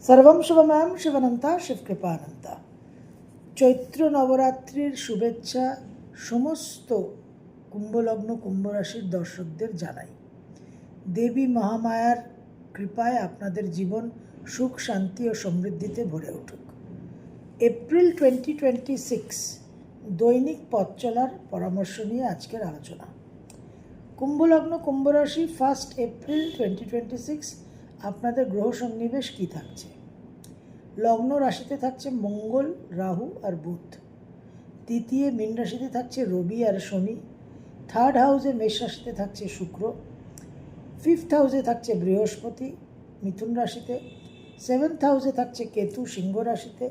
সর্বম শুভময়ম শিবানন্তা শিবকৃপানন্তা। চৈত্র নবরাত্রির শুভেচ্ছা সমস্ত কুম্ভলগ্ন কুম্ভরাশির দর্শকদের জানাই। দেবী মহামায়ার কৃপায় আপনাদের জীবন সুখ শান্তি ও সমৃদ্ধিতে ভরে উঠুক। এপ্রিল 2026 দৈনিক পথ চলার পরামর্শ নিয়ে আজকের আলোচনা। কুম্ভলগ্ন কুম্ভরাশি 1 এপ্রিল 2026 আপনাদের গ্রহ সন্নিবেশ কী থাকছে? লগ্ন রাশিতে থাকছে মঙ্গল, রাহু আর বুধ। দ্বিতীয় মীন রাশিতে থাকছে রবি আর শনি। থার্ড হাউসে মেষ রাশিতে থাকছে শুক্র। ফিফথ হাউসে থাকছে বৃহস্পতি মিথুন রাশিতে। সেভেন্থ হাউসে থাকছে কেতু সিংহ রাশিতে।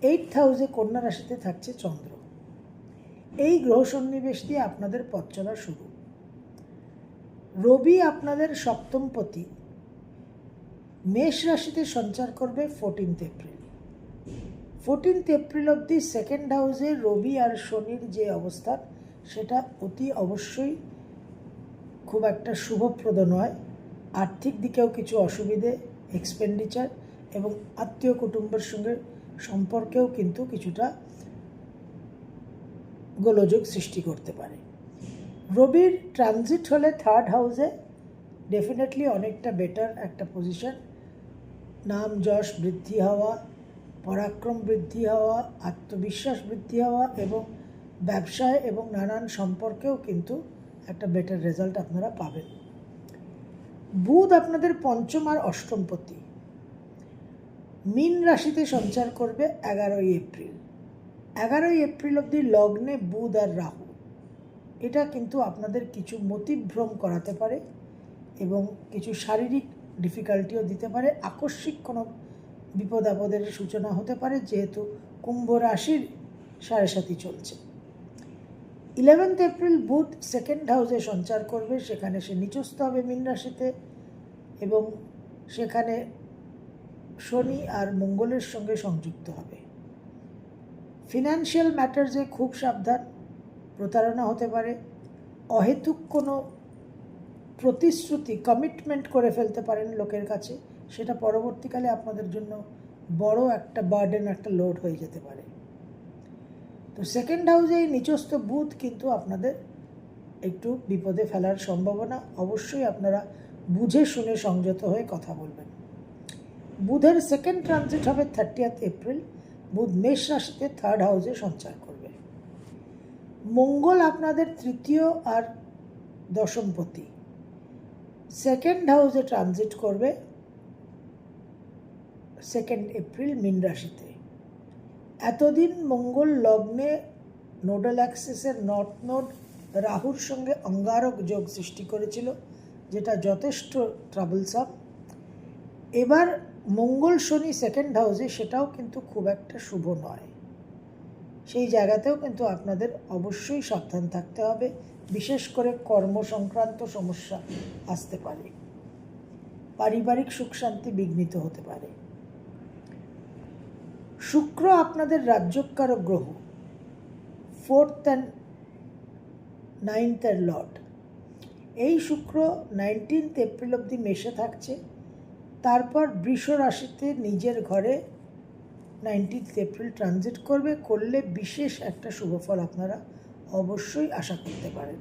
এইথ হাউসে কন্যা রাশিতে থাকছে চন্দ্র। এই গ্রহ সন্নিবেশ দিয়ে আপনাদের পথ চলা শুরু। রবি আপনাদের সপ্তমপতি মেষ রাশিতে সঞ্চার করবে 14th এপ্রিল। 14th এপ্রিল অবধি সেকেন্ড হাউসে রবি আর শনির যে অবস্থান সেটা অতি অবশ্যই খুব একটা শুভপ্রদ নয়। আর্থিক দিকেও কিছু অসুবিধে, এক্সপেন্ডিচার এবং আত্মীয় কুটুম্বের সঙ্গে সম্পর্কেও কিন্তু কিছুটা গোলযোগ সৃষ্টি করতে পারে। রবির ট্রানজিট হলে থার্ড হাউসে ডেফিনেটলি অনেকটা বেটার একটা পজিশন। নাম যশ বৃদ্ধি হওয়া, পরাক্রম বৃদ্ধি হওয়া, আত্মবিশ্বাস বৃদ্ধি হওয়া এবং ব্যবসায় এবং নানান সম্পর্কেও কিন্তু একটা বেটার রেজাল্ট আপনারা পাবেন। বুধ আপনাদের পঞ্চম আর অষ্টমপতি মীন রাশিতে সঞ্চার করবে 11ই এপ্রিল। 11ই এপ্রিল অবধি লগ্নে বুধ আর রাহু। এটা কিন্তু আপনাদের কিছু মতিভ্রম করাতে পারে এবং কিছু শারীরিক ডিফিকাল্টিও দিতে পারে। আকস্মিক কোনো বিপদ আপদের সূচনা হতে পারে, যেহেতু কুম্ভ রাশির 7.5 চলছে। 11th এপ্রিল বুধ সেকেন্ড হাউসে সঞ্চার করবে, সেখানে সে নিচস্থ হবে মীন রাশিতে এবং সেখানে শনি আর মঙ্গলের সঙ্গে সংযুক্ত হবে। ফিনান্সিয়াল ম্যাটার্সে খুব সাবধান, প্রতারণা হতে পারে। অহেতুক কোনো প্রতিশ্রুতি কমিটমেন্ট করে ফেলতে পারেন লোকের কাছে, সেটা পরবর্তীকালে আপনাদের জন্য বড় একটা বার্ডেন, একটা লোড হয়ে যেতে পারে। তো সেকেন্ড হাউসে এই নিচস্থ বুধ কিন্তু আপনাদের একটু বিপদে ফেলার সম্ভাবনা। অবশ্যই আপনারা বুঝে শুনে সংযত হয়ে কথা বলবেন। বুধের সেকেন্ড ট্রানজিট হবে 30th এপ্রিল। বুধ মেষ রাশিতে থার্ড হাউসে সঞ্চার করবে। মঙ্গল আপনাদের তৃতীয় আর দশমপতি সেকেন্ড হাউসে ট্রানজিট করবে 2nd এপ্রিল মীন রাশিতে। এতদিন মঙ্গল লগ্নে নোডাল অ্যাক্সিসের নর্থ নোড রাহুর সঙ্গে অঙ্গারক যোগ সৃষ্টি করেছিল, যেটা যথেষ্ট ট্রাবলসাম। এবার মঙ্গল শনি সেকেন্ড হাউসে, সেটাও কিন্তু খুব একটা শুভ নয়। সেই জায়গাতেও কিন্তু আপনাদের অবশ্যই সাবধান থাকতে হবে, বিশেষ করে কর্ম সংক্রান্ত সমস্যা আসতে পারে। পারিবারিক সুখ শান্তি বিঘ্নিত হতে পারে। শুক্র আপনাদের রাজ্যকারক গ্রহ, 4th and 9th এর লর্ড। এই শুক্র 19th এপ্রিল অবধি মেষে থাকছে, তারপর বৃষ রাশিতে নিজের ঘরে 19th এপ্রিল ট্রানজিট করলে বিশেষ একটা শুভফল আপনারা অবশ্যই আশা করতে পারেন।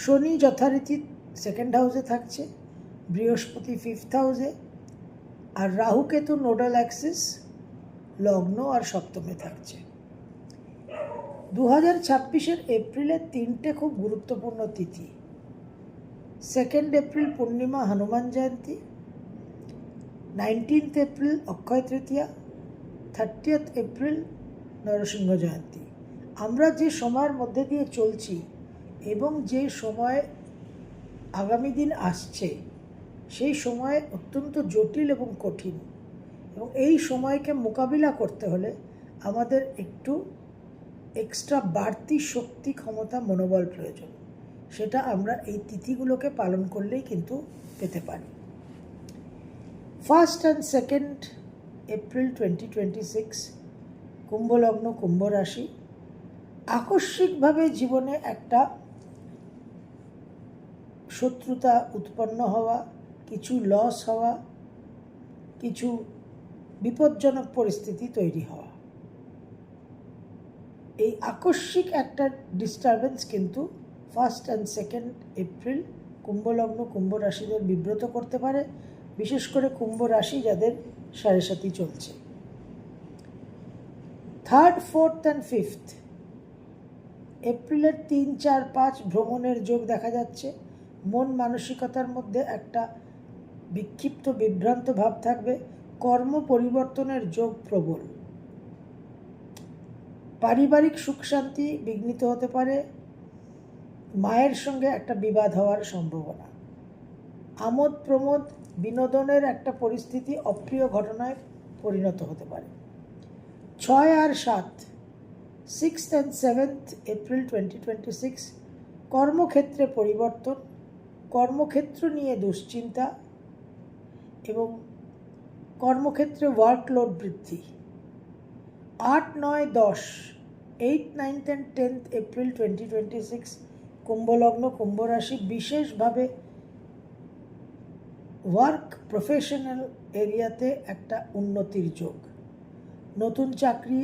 শনি যথারীতি সেকেন্ড হাউসে থাকছে, বৃহস্পতি 5th হাউসে, আর রাহু কেতু নোডাল অ্যাক্সিস লগ্ন আর সপ্তমে থাকছে। 2026 এপ্রিলের 3টে খুব গুরুত্বপূর্ণ তিথি। 2nd এপ্রিল পূর্ণিমা Hanuman Jayanti, 19th April Akshaya Tritiya, 30th April Narasimha জয়ন্তী। আমরা যে সময়ের মধ্যে দিয়ে চলছি এবং যে সময় আগামী দিন আসছে, সেই সময় অত্যন্ত জটিল এবং কঠিন, এবং এই সময়কে মোকাবিলা করতে হলে আমাদের একটু এক্সট্রা বাড়তি শক্তি, ক্ষমতা, মনোবল প্রয়োজন। সেটা আমরা এই তিথিগুলোকে পালন করলেই কিন্তু পেতে পারি। 1st and 2nd এপ্রিল 2026 কুম্ভলগ্ন কুম্ভ রাশি। আকস্মিকভাবে জীবনে একটা শত্রুতা উৎপন্ন হওয়া, কিছু লস হওয়া, কিছু বিপজ্জনক পরিস্থিতি তৈরি হওয়া। এই আকস্মিক একটা ডিস্টারবেন্স কিন্তু 1 and 2 এপ্রিল কুম্ভলগ্ন কুম্ভ রাশিদের বিব্রত করতে পারে, বিশেষ করে কুম্ভ রাশি যাদের সাড়ে সাথী চলছে। 3rd, 4th and 5th এপ্রিলের 3, 4, 5 ভ্রমণের যোগ দেখা যাচ্ছে। মন মানসিকতার মধ্যে একটা বিক্ষিপ্ত বিভ্রান্ত ভাব থাকবে। কর্ম পরিবর্তনের যোগ প্রবল। পারিবারিক সুখ শান্তি বিঘ্নিত হতে পারে। মায়ের সঙ্গে একটা বিবাদ হওয়ার সম্ভাবনা। আমোদ প্রমোদ বিনোদনের একটা পরিস্থিতি অপ্রিয় ঘটনায় পরিণত হতে পারে। 6 আর 7 6th and 7th এপ্রিল 2026 কর্মক্ষেত্রে পরিবর্তন, কর্মক্ষেত্র নিয়ে দুশ্চিন্তা এবং কর্মক্ষেত্রে ওয়ার্কলোড বৃদ্ধি। 8, 9, 10 8, 9th and 10th এপ্রিল 2026 কুম্ভলগ্ন কুম্ভ রাশি বিশেষভাবে ওয়ার্ক প্রফেশনাল এরিয়াতে একটা উন্নতির যোগ। নতুন চাকরি,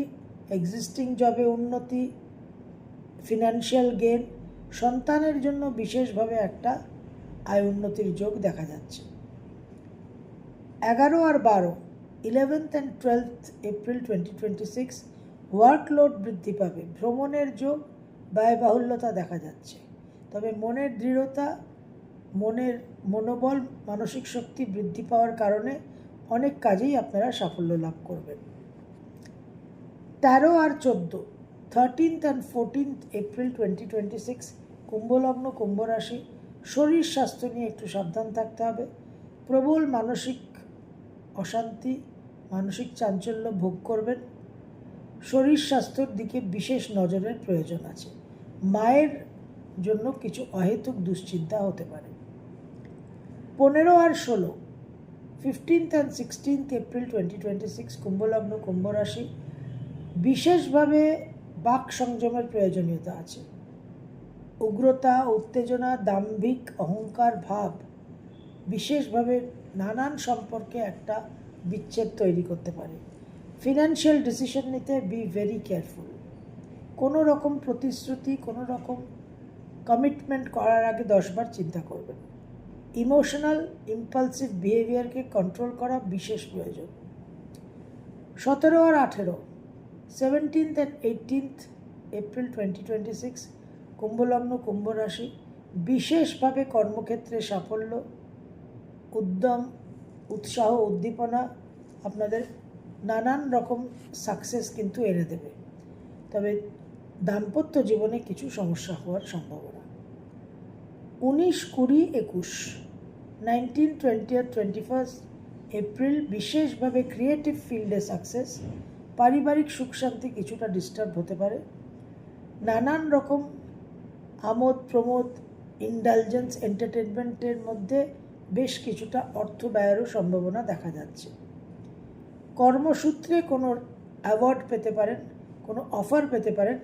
এক্সিস্টিং জবে উন্নতি, ফিনান্সিয়াল গেন, সন্তানের জন্য বিশেষভাবে একটা আয় উন্নতির যোগ দেখা যাচ্ছে। 11 আর 12 11th and 12th April 2026 workload বৃদ্ধি পাবে। ভ্রমণের যোগ, ব্যয়বাহুল্যতা দেখা যাচ্ছে। তবে মনের দৃঢ়তা, মনের মনোবল, মানসিক শক্তি বৃদ্ধি পাওয়ার কারণে অনেক কাজেই আপনারা সাফল্য লাভ করবেন। 13 আর 14 13th and 14th এপ্রিল 2026 কুম্ভলগ্ন কুম্ভ রাশি শরীর স্বাস্থ্য নিয়ে একটু সাবধান থাকতে হবে। প্রবল মানসিক অশান্তি, মানসিক চাঞ্চল্য ভোগ করবেন। শরীর স্বাস্থ্যের দিকে বিশেষ নজরের প্রয়োজন আছে। মায়ের জন্য কিছু অহেতুক দুশ্চিন্তা হতে পারে। 15 আর 16 15th and 16th এপ্রিল 2026 কুম্ভলগ্ন কুম্ভ রাশি বিশেষভাবে বাক সংযমের প্রয়োজনীয়তা আছে। উগ্রতা, উত্তেজনা, দাম্ভিক অহংকার ভাব বিশেষভাবে নানান সম্পর্কে একটা বিচ্ছেদ তৈরি করতে পারে। ফিনান্সিয়াল ডিসিশন নিতে বি ভেরি কেয়ারফুল। কোনো রকম প্রতিশ্রুতি, কোনো রকম কমিটমেন্ট করার আগে 10 বার চিন্তা করবেন। ইমোশনাল ইম্পালসিভ বিহেভিয়ারকে কন্ট্রোল করা বিশেষ প্রয়োজন। 17 আর 18 17th and 18th এপ্রিল 2026 কুম্ভলগ্ন কুম্ভ রাশি বিশেষভাবে কর্মক্ষেত্রে সাফল্য, উদ্যম, উৎসাহ, উদ্দীপনা আপনাদের নানান রকম সাকসেস কিন্তু এনে দেবে। তবে দাম্পত্য জীবনে কিছু সমস্যা হওয়ার সম্ভাবনা। 19, 20, 21 19, 20 আর 21 এপ্রিল বিশেষভাবে ক্রিয়েটিভ ফিল্ডে সাকসেস। পারিবারিক সুখ শান্তি কিছুটা ডিস্টার্ব হতে পারে। নানান রকম আমোদ প্রমোদ, ইন্ডালজেন্স, এন্টারটেনমেন্টের মধ্যে বেশ কিছুটা অর্থ ব্যয়েরও সম্ভাবনা দেখা যাচ্ছে। কর্মসূত্রে কোনো অ্যাওয়ার্ড পেতে পারেন, কোনো অফার পেতে পারেন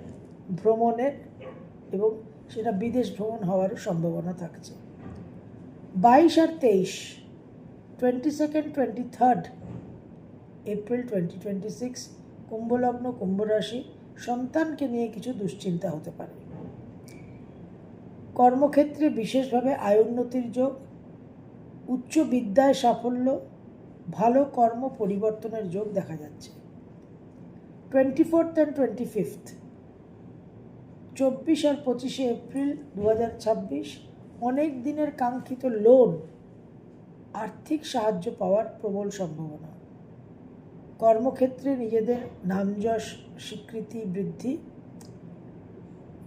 ভ্রমণের, এবং সেটা বিদেশ ভ্রমণ হওয়ারও সম্ভাবনা থাকছে। 22 আর 23 22nd, 23rd এপ্রিল 2026 কুম্ভলগ্ন কুম্ভ রাশি সন্তানকে নিয়ে কিছু দুশ্চিন্তা হতে পারে। কর্মক্ষেত্রে বিশেষভাবে আয় উন্নতির যোগ, উচ্চ বিদ্যায় সাফল্য, ভালো কর্ম পরিবর্তনের যোগ দেখা যাচ্ছে। 24th and 25th 24 R 25 April 2026 অনেক দিনের কাঙ্ক্ষিত লোন, আর্থিক সাহায্য পাওয়ার প্রবল সম্ভাবনা। কর্মক্ষেত্রে নিজেদের নামযশ স্বীকৃতি বৃদ্ধি,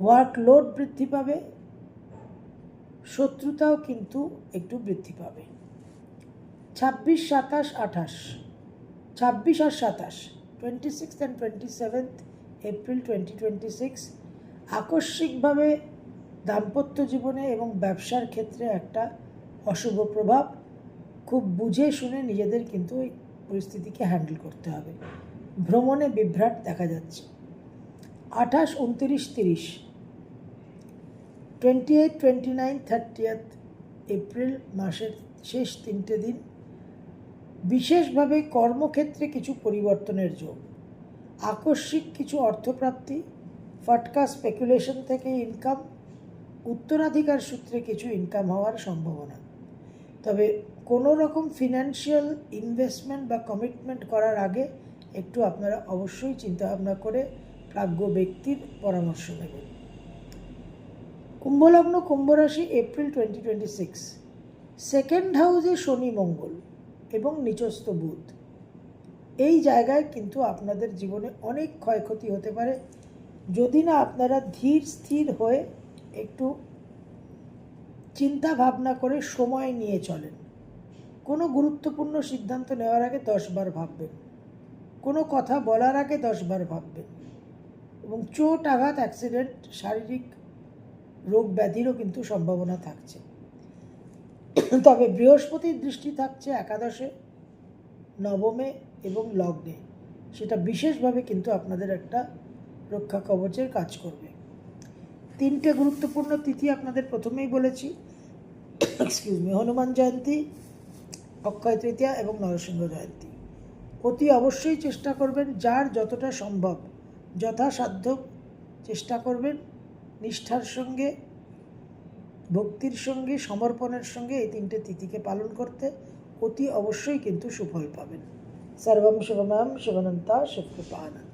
ওয়ার্কলোড বৃদ্ধি পাবে, শত্রুতাও কিন্তু একটু বৃদ্ধি পাবে। 26, 27, 28 26 আর 27 26th and 27th এপ্রিল 2026 আকস্মিকভাবে দাম্পত্য জীবনে এবং ব্যবসার ক্ষেত্রে একটা অশুভ প্রভাব। খুব বুঝে শুনে নিজেদের কিন্তু এই পরিস্থিতিকে হ্যান্ডেল করতে হবে। ভ্রমণে বিভ্রাট দেখা যাচ্ছে। 28, 29, 30 28, 29, 30th এপ্রিল মাসের শেষ 3টে দিন বিশেষভাবে কর্মক্ষেত্রে কিছু পরিবর্তনের যোগ, আকস্মিক কিছু অর্থপ্রাপ্তি, ফাটকা স্পেকুলেশন থেকে ইনকাম, উত্তরাধিকার সূত্রে কিছু ইনকাম হওয়ার সম্ভাবনা। তবে কোনো রকম ফিনান্সিয়াল ইনভেস্টমেন্ট বা কমিটমেন্ট করার আগে একটু আপনারা অবশ্যই চিন্তাভাবনা করে প্রাজ্ঞ ব্যক্তির পরামর্শ নেবেন। কুম্ভলগ্ন, কুম্ভ রাশি, এপ্রিল 2026। সেকেন্ড হাউসে শনি, মঙ্গল এবং নিচস্থ বুধ। এই জায়গায় কিন্তু আপনাদের জীবনে অনেক ক্ষয়ক্ষতি হতে পারে যদি না আপনারা ধীর স্থির হয়ে একটু চিন্তা ভাবনা করে সময় নিয়ে চলেন। কোনো গুরুত্বপূর্ণ সিদ্ধান্ত নেওয়ার আগে 10 বার ভাববেন, কোনো কথা বলার আগে 10 বার ভাববেন। এবং চোট, আঘাত, অ্যাক্সিডেন্ট, শারীরিক রোগ ব্যাধিরও কিন্তু সম্ভাবনা থাকছে। তবে বৃহস্পতির দৃষ্টি থাকছে একাদশে, নবমে এবং লগ্নে, সেটা বিশেষভাবে কিন্তু আপনাদের একটা রক্ষা কবচের কাজ করবে। 3টে গুরুত্বপূর্ণ তিথি আপনাদের প্রথমেই বলেছি, হনুমান জয়ন্তী, অক্ষয় তৃতীয়া এবং নরসিংহ জয়ন্তী। অতি অবশ্যই চেষ্টা করবেন, যার যতটা সম্ভব যথাসাধ্য চেষ্টা করবেন নিষ্ঠার সঙ্গে, ভক্তির সঙ্গে, সমর্পণের সঙ্গে এই 3টে তিথিকে পালন করতে। অতি অবশ্যই কিন্তু সুফল পাবেন। সর্বম শুভময়ম, শিবানন্তা শিবকৃপানন্দ।